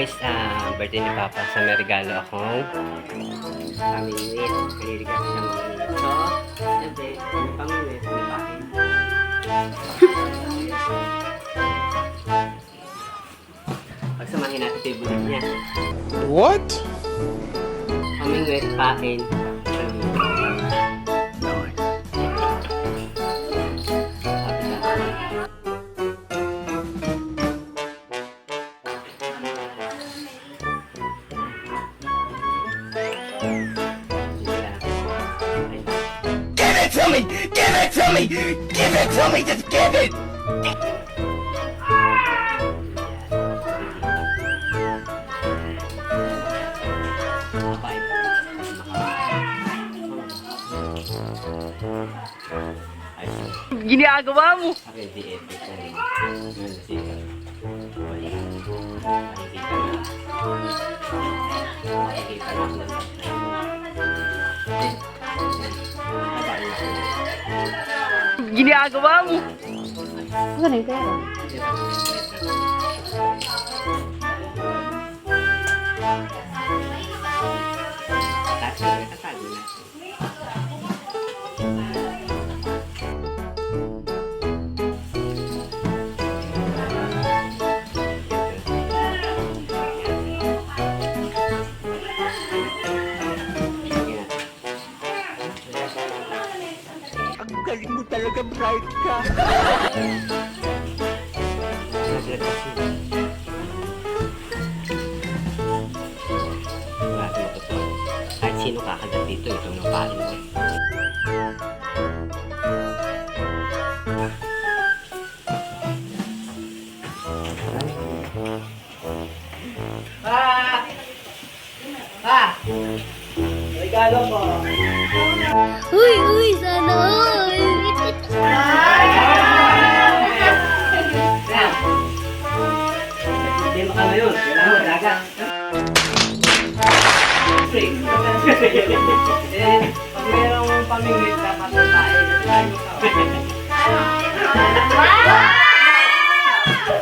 guys, birthday ni Papa. So may regalo akong pamingwit. Maliligas siya mamingwit. So, siyempre, may pamingwit, may pakin. Pagsamahin natin ito yung bulit niya. What? Pamingwit, pakin. Give it to me! Give it to me! Give it to me! Just give it! Ginagawa mo! Ready, epic ko. Ngayon, nasika. Wala. Makikita na. Makikita na. Ginagawa mo! Ano yung pera? Tatago na. Ang galing mo talaga, bright ka! Kahit sino kakagat dito, ito ang pain mo. Regalo po. Uy, sana all! Hindi mo ka ngayon. Kailangan mo, dagat. Pag mayroong pamingwit, dapat na tayo.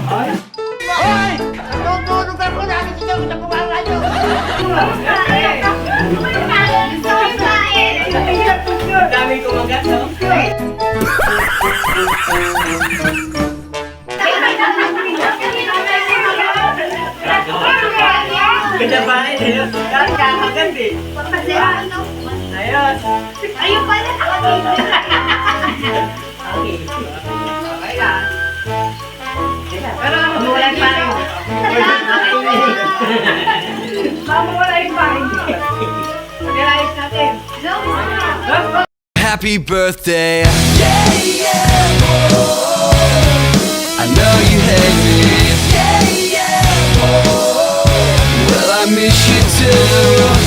Hoy! Tutulungan ko namin si Joe sa kumaradyo! Dami kumagat, no? Ganda ba rin? Dahil kakagat eh. Ayos. Ayun pala! Okay. Okay lang. Pero mawala yung paring. Mawala yung paring. Pag-realize natin. Happy birthday! Yeah, yeah, oh. I know you hate me. Yeah, yeah, oh. Well, I miss you too.